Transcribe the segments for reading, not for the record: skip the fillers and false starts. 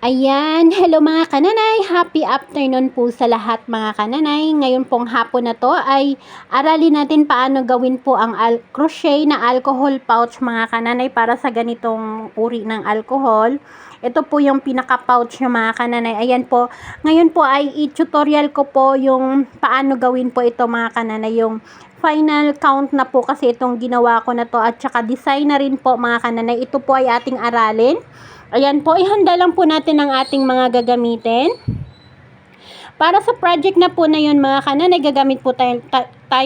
Ayan, hello mga kananay, happy afternoon po sa lahat mga kananay. Ngayon pong hapon na to ay aralin natin paano gawin po ang crochet na alcohol pouch mga kananay para sa ganitong uri ng alcohol. Ito po yung pinaka pouch ng mga kananay. Ayan po, ngayon po ay i-tutorial ko po yung paano gawin po ito mga kananay. Yung final count na po kasi itong ginawa ko na to at saka design na rin po mga kananay. Ito po ay ating aralin. Ayan po, ihanda lang po natin ang ating mga gagamitin. Para sa project na po na yun mga kananay, gagamit po tayo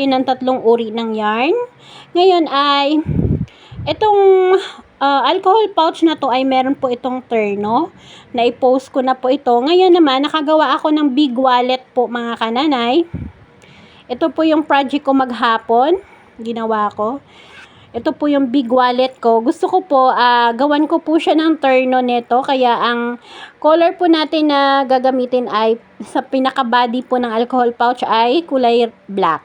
ng tatlong uri ng yarn. Ngayon ay, itong alcohol pouch na to ay meron po itong terno. Na-post ko na po ito. Ngayon naman, nakagawa ako ng big wallet po mga kananay. Ito po yung project ko maghapon. Ginawa ko. Ito po yung big wallet ko. Gusto ko po, gawan ko po siya ng terno nito. Kaya ang color po natin na gagamitin ay sa pinaka-body po ng alcohol pouch ay kulay black.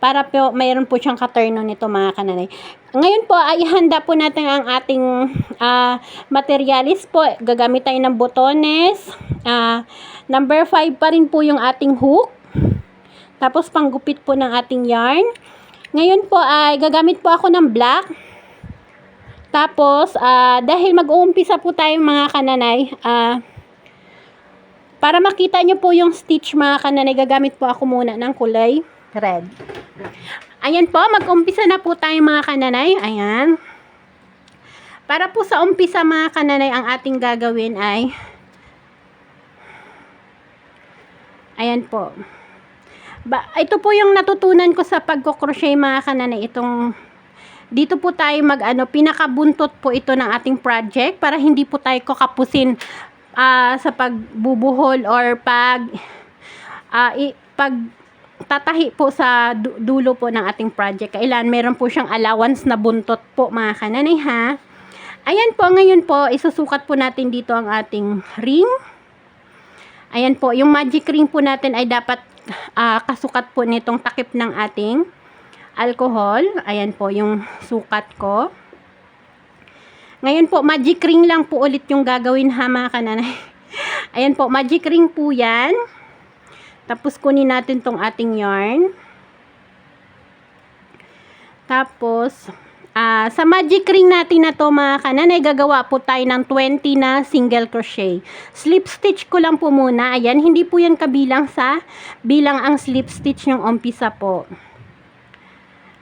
Para po mayroon po siyang katerno nito mga kananay. Ngayon po ay handa po natin ang ating materialis po. Gagamit tayo ng botones. Number 5 pa rin po yung ating hook. Tapos panggupit po ng ating yarn. Ngayon po ay gagamit po ako ng black. Tapos, dahil mag-uumpisa po tayo mga kananay, para makita nyo po yung stitch mga kananay, gagamit po ako muna ng kulay red. Ayan po, mag-umpisa na po tayo mga kananay. Ayan. Para po sa umpisa mga kananay, ang ating gagawin ay, ayan po. Ito po yung natutunan ko sa pagko-crochet mga kananay. Dito po tayo pinakabuntot po ito ng ating project para hindi po tayo kakapusin sa pagbubuhol or tatahi po sa dulo po ng ating project. Kailan meron po siyang allowance na buntot po mga kananay ha. Ayan po, ngayon po isusukat po natin dito ang ating ring. Ayan po, yung magic ring po natin ay dapat kasukat po nitong takip ng ating alcohol. Ayan po yung sukat ko. Ngayon po, magic ring lang po ulit yung gagawin ha mga kananay. Ayan po, magic ring po yan. Tapos kunin natin tong ating yarn. Tapos, sa magic ring natin na to mga kananay, gagawa po tayo ng 20 na single crochet. Slip stitch ko lang po muna. Ayan, hindi po yan kabilang bilang ang slip stitch yung umpisa po.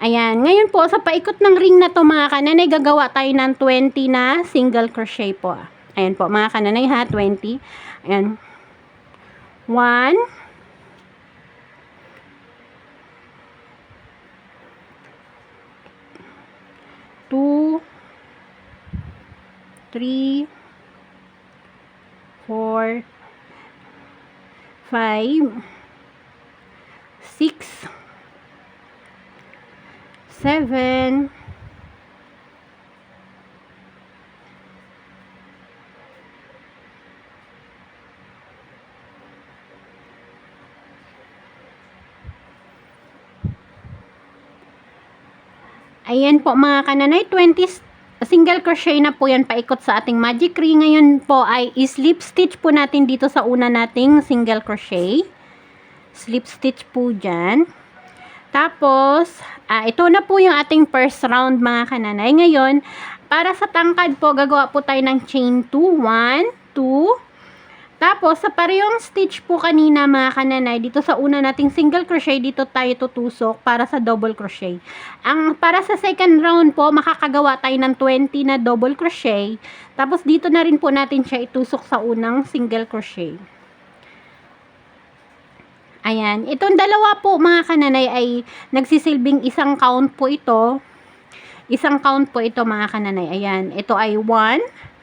Ayan, ngayon po sa paikot ng ring na to mga kananay, gagawa tayo ng 20 na single crochet po. Ayan po mga kananay ha, 20. Ayan. 1, 2, 3, 4, 5, 6, 7, 8. Ayan po mga kananay, 20 single crochet na po yan paikot sa ating magic ring. Ngayon po ay slip stitch po natin dito sa una nating single crochet. Slip stitch po dyan. Tapos, ito na po yung ating first round mga kananay. Ngayon, para sa tangkad po, gagawa po tayo ng chain 2. 1, 2. Tapos, sa parehong stitch po kanina mga kananay, dito sa una nating single crochet, dito tayo tutusok para sa double crochet. Para sa second round po, makakagawa tayo ng 20 na double crochet. Tapos, dito na rin po natin siya itusok sa unang single crochet. Ayan. Itong dalawa po mga kananay ay nagsisilbing isang count po ito. Isang count po ito mga kananay. Ayan. Ito ay 1.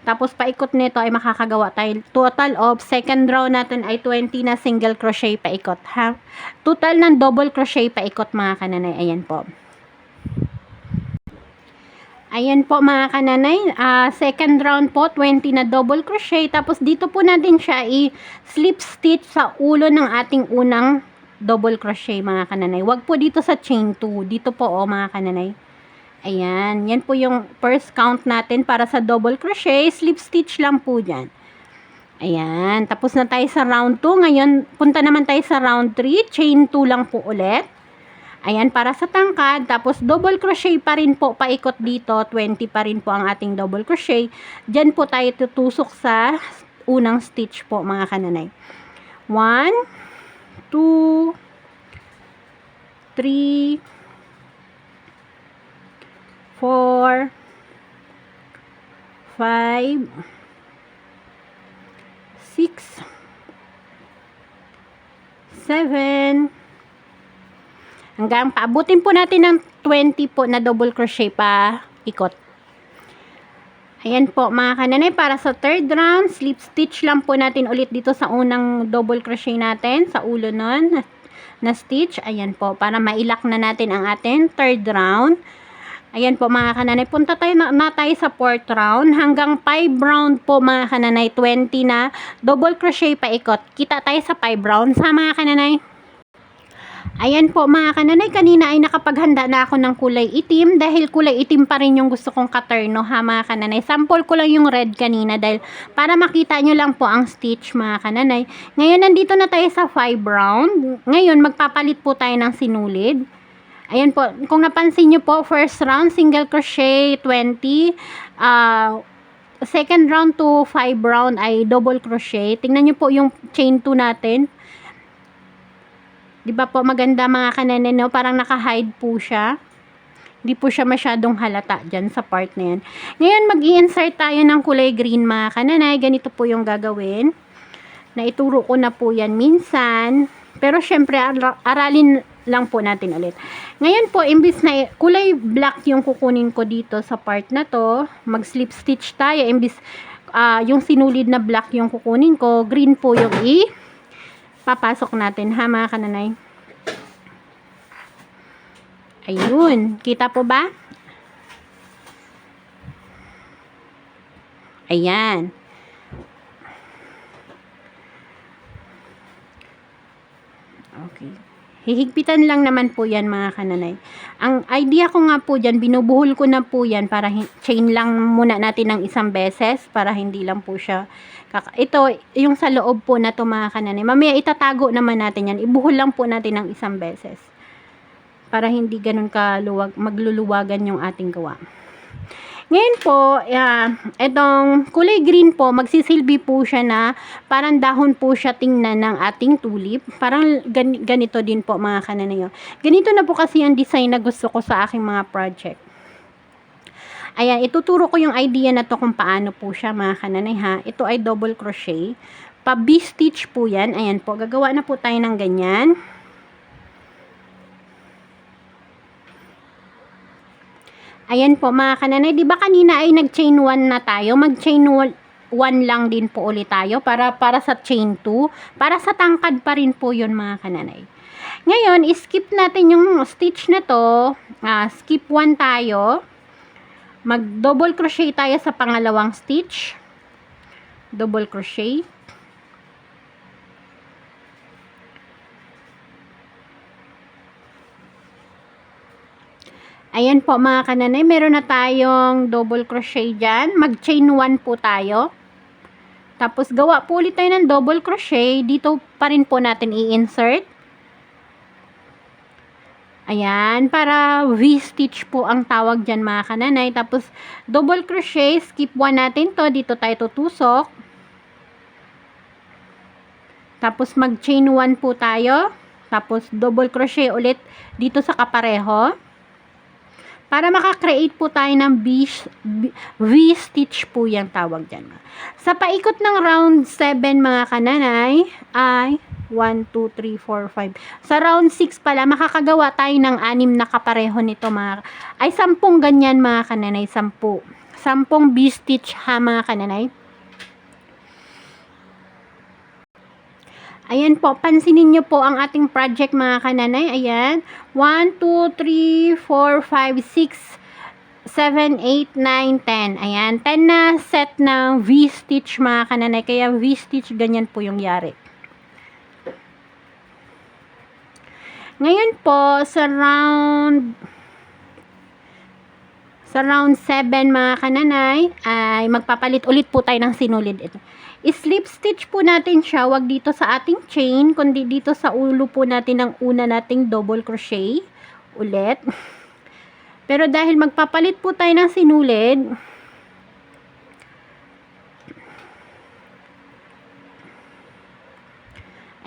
Tapos paikot nito ay makakagawa tayo. Total of second round natin ay 20 na single crochet paikot ha. Total ng double crochet paikot mga kananay. Ayan po. Ayan po mga kananay. Second round po 20 na double crochet. Tapos dito po natin siya i-slip stitch sa ulo ng ating unang double crochet mga kananay. Wag po dito sa chain 2. Dito po mga kananay. Ayan, yan po yung first count natin para sa double crochet, slip stitch lang po dyan. Ayan, tapos na tayo sa round 2. Ngayon, punta naman tayo sa round 3, chain 2 lang po ulit. Ayan, para sa tangkad, tapos double crochet pa rin po, paikot dito, 20 pa rin po ang ating double crochet. Diyan po tayo tutusok sa unang stitch po, mga kananay. 1, 2, 3, 4, 5, 6, 7, hanggang paabutin po natin ng 20 po na double crochet pa ikot. Ayan po mga kananay, para sa third round, slip stitch lang po natin ulit dito sa unang double crochet natin, sa ulo nun na stitch. Ayan po, para mailak na natin ang ating third round. Ayan po mga kananay, punta tayo na tayo sa fourth round. Hanggang 5 round po mga kananay, 20 na double crochet pa ikot. Kita tayo sa 5 rounds ha mga kananay. Ayan po mga kananay, kanina ay nakapaghanda na ako ng kulay itim dahil kulay itim pa rin yung gusto kong katerno ha mga kananay. Sample ko lang yung red kanina dahil para makita nyo lang po ang stitch mga kananay. Ngayon nandito na tayo sa 5 round. Ngayon magpapalit po tayo ng sinulid. Ayan po, kung napansin nyo po, first round single crochet 20, second round to 5 round ay double crochet. Tingnan nyo po yung chain 2 natin. Di ba po maganda mga kananay, no? Parang naka-hide po siya. Hindi po siya masyadong halata dyan sa part na yan. Ngayon mag-i-insert tayo ng kulay green mga kananay. Ganito po yung gagawin. Naituro ko na po yan minsan. Pero syempre aralin lang po natin ulit. Ngayon po, imbis na kulay black yung kukunin ko dito sa part na to, mag-slip stitch tayo. Imbis yung sinulid na black yung kukunin ko, green po yung papasok natin ha mga kananay. Ayun, kita po ba? Ayan. Okay. Hihigpitan lang naman po yan mga kananay. Ang idea ko nga po dyan, binubuhol ko na po yan para chain lang muna natin ng isang beses para hindi lang po siya ito, yung sa loob po na to mga kananay. Mamaya itatago naman natin yan. Ibuhol lang po natin ng isang beses para hindi ganun magluluwagan yung ating gawa. Ngayon po, itong kulay green po, magsisilbi po siya na parang dahon po siya tingnan ng ating tulip. Parang ganito din po mga kananay. Ganito na po kasi yung design na gusto ko sa aking mga project. Ayan, ituturo ko yung idea na to kung paano po siya mga kananay ha. Ito ay double crochet. Pa V-stitch po yan. Ayan po, gagawa na po tayo ng ganyan. Ayan po mga kananay, di ba kanina ay nag-chain 1 na tayo? Mag-chain 1 lang din po ulit tayo para sa chain 2. Para sa tangkad pa rin po yun mga kananay. Ngayon, skip natin yung stitch na to. Skip 1 tayo. Mag-double crochet tayo sa pangalawang stitch. Double crochet. Ayan po mga kananay, meron na tayong double crochet dyan. Mag-chain 1 po tayo. Tapos gawa po ulit tayo ng double crochet. Dito pa rin po natin i-insert. Ayan, para V-stitch po ang tawag dyan mga kananay. Tapos double crochet, skip 1 natin to. Dito tayo tutusok. Tapos mag-chain 1 po tayo. Tapos double crochet ulit dito sa kapareho. Para makakreate po tayo ng V-stitch po yung tawag dyan. Sa paikot ng round 7 mga kananay ay 1, 2, 3, 4, 5. Sa round 6 pala, makakagawa tayo ng 6 na kapareho nito ay 10 ganyan mga kananay, 10. 10 V-stitch ha mga kananay. Ayan po, pansinin nyo po ang ating project mga kananay. Ayan, 1, 2, 3, 4, 5, 6, 7, 8, 9, 10. Ayan, 10 na set ng V-stitch mga kananay. Kaya V-stitch, ganyan po yung yari. Ngayon po, sa round Sa round 7 mga kananay, ay magpapalit ulit po tayo ng sinulid. Ito. I-slip stitch po natin siya, wag dito sa ating chain, kundi dito sa ulo po natin ng una nating double crochet. Ulit. Pero dahil magpapalit po tayo ng sinulid,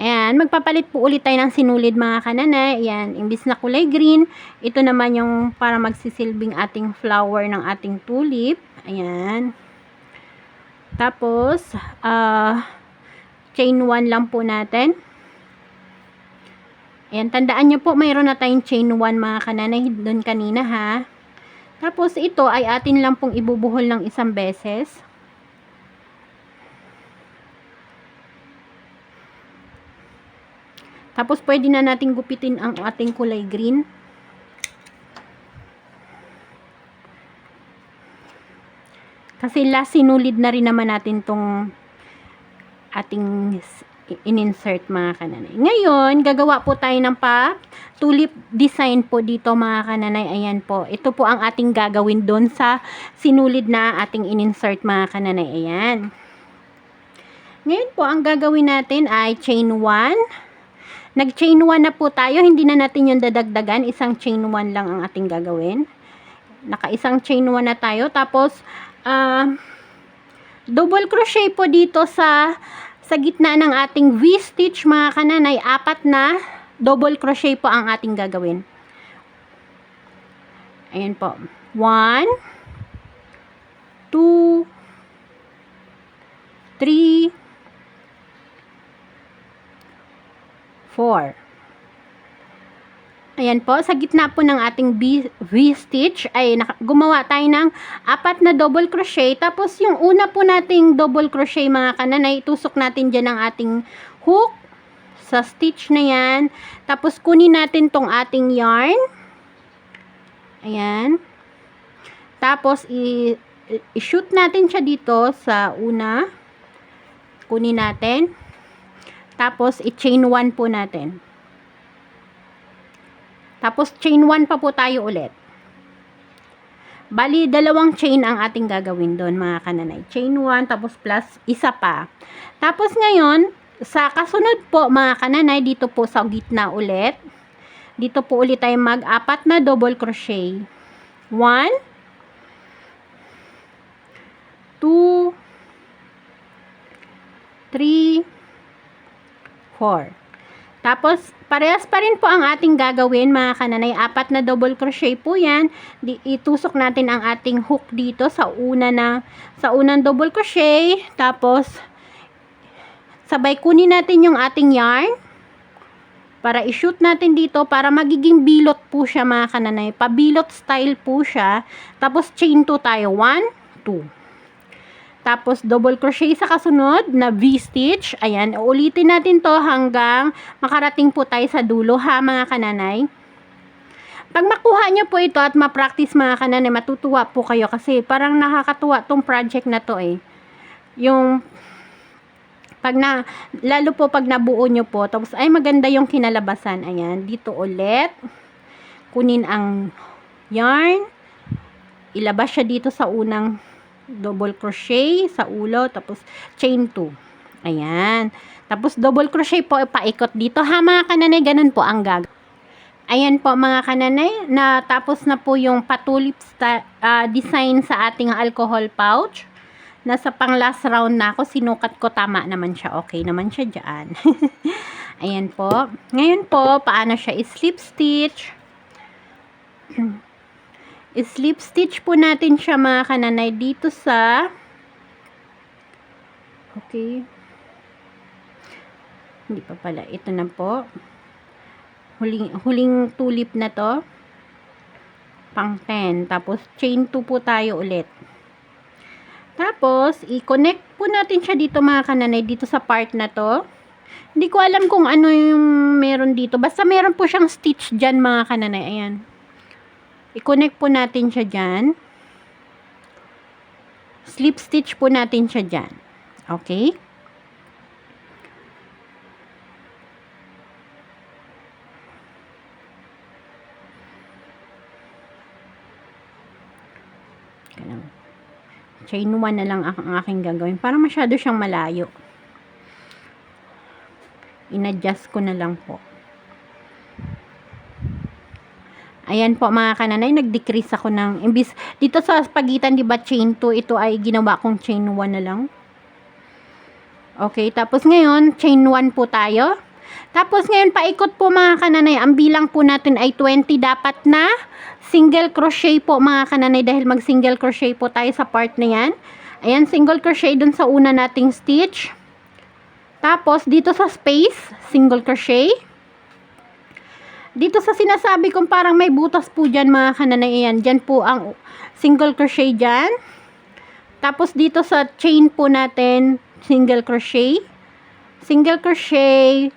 ayan, magpapalit po ulit tayo ng sinulid mga kananay. Ayan, imbis na kulay green, ito naman yung para magsisilbing ating flower ng ating tulip. Ayan. Tapos, chain 1 lang po natin. Ayan, tandaan nyo po, mayroon na tayong chain 1 mga kananay doon kanina ha. Tapos, ito ay atin lang pong ibubuhol ng isang beses. Tapos, pwede na natin gupitin ang ating kulay green. Kasi last sinulid na rin naman natin tong ating in-insert mga kananay. Ngayon, gagawa po tayo ng tulip design po dito mga kananay. Ayan po. Ito po ang ating gagawin doon sa sinulid na ating in-insert mga kananay. Ayan. Ngayon po, ang gagawin natin ay chain 1. Nag-chain 1 na po tayo. Hindi na natin yung dadagdagan. Isang chain 1 lang ang ating gagawin. Naka-isang chain 1 na tayo. Tapos, double crochet po dito sa gitna ng ating V-stitch mga kananay. 4 na double crochet po ang ating gagawin. Ayan po. 1, 2, 3, 4. Ayan po, sa gitna po ng ating V-stitch ay gumawa tayo ng 4 na double crochet. Tapos yung una po nating double crochet mga kananay, itusok natin dyan ang ating hook sa stitch na yan. Tapos kunin natin tong ating yarn. Ayan. Tapos i-shoot natin siya dito sa una. Kunin natin. Tapos i-chain 1 po natin. Tapos, chain 1 pa po tayo ulit. Bali, 2 chain ang ating gagawin doon, mga kananay. Chain 1, tapos plus isa pa. Tapos, ngayon, sa kasunod po, mga kananay, dito po sa gitna ulit. Dito po ulit tayo mag-4 na double crochet. 1, 2, 3, 4. Tapos, parehas pa rin po ang ating gagawin mga kananay. 4 na double crochet po yan. Itusok natin ang ating hook dito sa unang double crochet. Tapos, sabay kunin natin yung ating yarn. Para i-shoot natin dito para magiging bilot po siya mga kananay. Pabilot style po siya. Tapos, chain 2 tayo. 1, 2. Tapos, double crochet sa kasunod na V-stitch. Ayan, ulitin natin to hanggang makarating po tayo sa dulo ha, mga kananay. Pag makuha nyo po ito at ma-practice mga kananay, matutuwa po kayo kasi parang nakakatuwa tong project na to eh. Yung, lalo po pag nabuo nyo po, tapos ay maganda yung kinalabasan. Ayan, dito ulit. Kunin ang yarn. Ilabas siya dito sa unang double crochet sa ulo, tapos chain 2. Ayan. Tapos double crochet po, paikot dito ha mga kananay, ganun po ang gagawin. Ayan po mga kananay, natapos na po yung patulip design sa ating alcohol pouch. Nasa pang last round na ako, sinukat ko, tama naman siya, okay naman siya dyan. Ayan po. Ngayon po, paano siya i-slip stitch? I-slip stitch po natin siya mga kananay dito sa hindi pa pala, ito na po huling tulip na to, pang 10, tapos chain 2 po tayo ulit. Tapos i-connect po natin siya dito mga kananay, dito sa part na to. Hindi ko alam kung ano yung meron dito, basta meron po siyang stitch dyan mga kananay. Ayan, i-connect po natin siya dyan. Slip stitch po natin siya dyan. Okay? chain 1 na lang ang aking gagawin. Para masyado siyang malayo. In-adjust ko na lang po. Ayan po mga kananay, nag-decrease ako ng, imbis, dito sa pagitan, di ba, chain 2, ito ay ginawa kong chain 1 na lang. Okay, tapos ngayon, chain 1 po tayo. Tapos ngayon, paikot po mga kananay, ang bilang po natin ay 20, dapat na single crochet po mga kananay, dahil mag single crochet po tayo sa part na yan. Ayan, single crochet dun sa una nating stitch. Tapos, dito sa space, single crochet. Dito sa sinasabi kong parang may butas po dyan mga kananay, ayan, dyan po ang single crochet dyan. Tapos dito sa chain po natin, single crochet. Single crochet.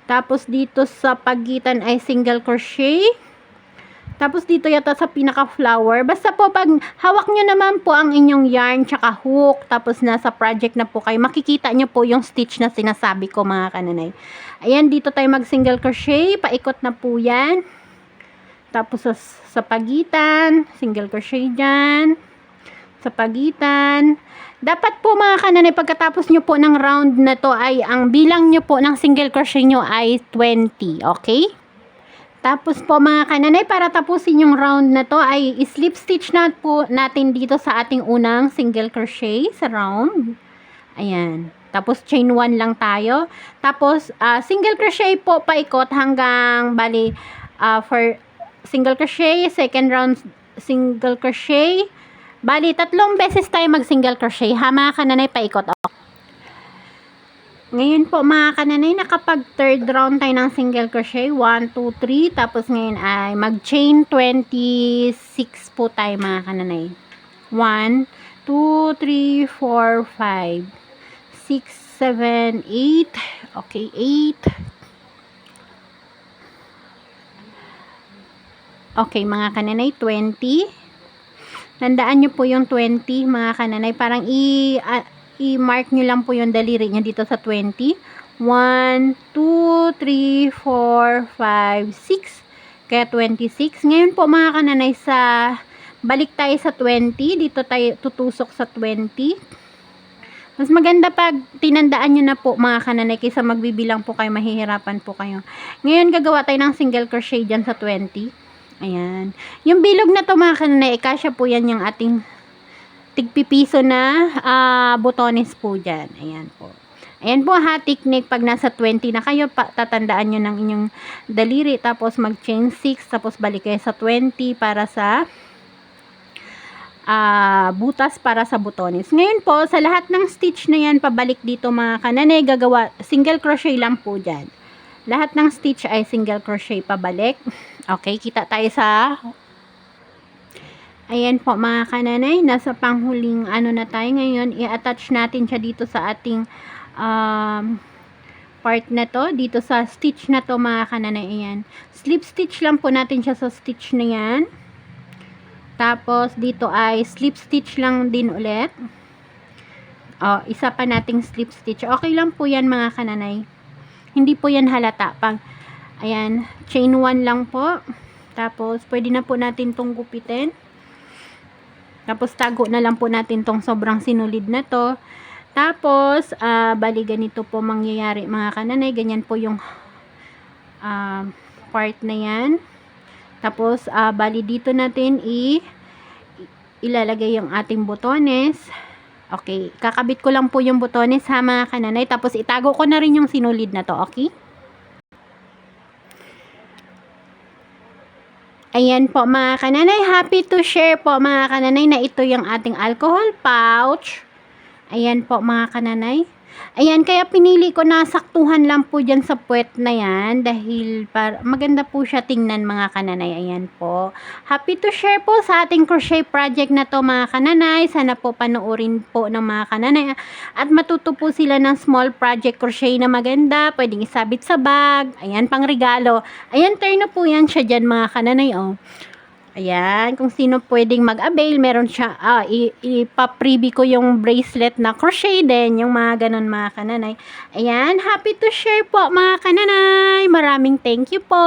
Tapos dito sa pagitan ay single crochet. Tapos dito yata sa pinaka-flower. Basta po pag hawak nyo naman po ang inyong yarn tsaka hook. Tapos nasa project na po kayo. Makikita nyo po yung stitch na sinasabi ko mga kananay. Ayan, dito tayo mag single crochet. Paikot na po yan. Tapos sa pagitan. Single crochet dyan. Sa pagitan. Dapat po mga kananay, pagkatapos nyo po ng round na to ay ang bilang nyo po ng single crochet nyo ay 20. Okay? Tapos po mga kananay, para tapusin yung round na to ay slip stitch na po natin dito sa ating unang single crochet sa round. Ayan. Tapos chain 1 lang tayo. Tapos single crochet po paikot hanggang bali for single crochet, second round single crochet. Bali 3 beses tayo mag single crochet ha mga kananay, paikot. Ngayon po mga kananay, nakapag third round tayo ng single crochet. 1, 2, 3. Tapos ngayon ay mag chain 26 po tayo mga kananay. 1, 2, 3, 4, 5, 6, 7, 8. Okay, 8. Okay mga kananay, 20. Tandaan nyo po yung 20 mga kananay. Parang i-mark nyo lang po yung daliri nyo dito sa 20. 1, 2, 3, 4, 5, 6. Kaya 26. Ngayon po mga kananay, balik tayo sa 20. Dito tayo tutusok sa 20. Mas maganda pag tinandaan nyo na po mga kananay, kaysa magbibilang po kayo, mahihirapan po kayo. Ngayon gagawa tayo ng single crochet dyan sa 20. Ayan. Yung bilog na to mga kananay, kasya po yan yung ating tigpipiso na botones po dyan. Ayan po. Ayan po ha, technique pag nasa 20 na kayo, tatandaan nyo ng inyong daliri, tapos mag chain 6, tapos balik kayo sa 20 para sa butas para sa botones. Ngayon po, sa lahat ng stitch na yan, pabalik dito mga kananay, gagawa, single crochet lang po dyan. Lahat ng stitch ay single crochet pabalik. Okay, kita tayo sa ayan po mga kananay, nasa panghuling ano na tayo ngayon. I-attach natin siya dito sa ating part na to, dito sa stitch na to mga kananay. Ayan, slip stitch lang po natin siya sa stitch na yan. Tapos dito ay slip stitch lang din ulit. Isa pa nating slip stitch. Okay lang po yan mga kananay, hindi po yan halata. Ayan, chain 1 lang po. Tapos pwede na po natin tong gupitin. Tapos tago na lang po natin tong sobrang sinulid na to. Tapos bali ganito po mangyayari mga kananay. Ganyan po yung part na yan. Tapos bali dito natin ilalagay yung ating botones. Okay, kakabit ko lang po yung botones ha mga kananay. Tapos itago ko na rin yung sinulid na to. Okay? Ayan po mga kananay, happy to share po mga kananay na ito yung ating alcohol pouch. Ayan po mga kananay. Ayan, kaya pinili ko na saktuhan lang po dyan sa puwet na yan dahil maganda po siya tingnan mga kananay. Ayan po. Happy to share po sa ating crochet project na to mga kananay. Sana po panoorin po ng mga kananay at matuto po sila ng small project crochet na maganda. Pwedeng isabit sa bag. Ayan, pang regalo. Ayan, turn na po yan siya dyan mga kananay. Oh. Ayan, kung sino pwedeng mag-avail, meron siya, ipa-freebie ko yung bracelet na crochet din, yung mga ganun mga kananay. Ayan, happy to share po mga kananay. Maraming thank you po.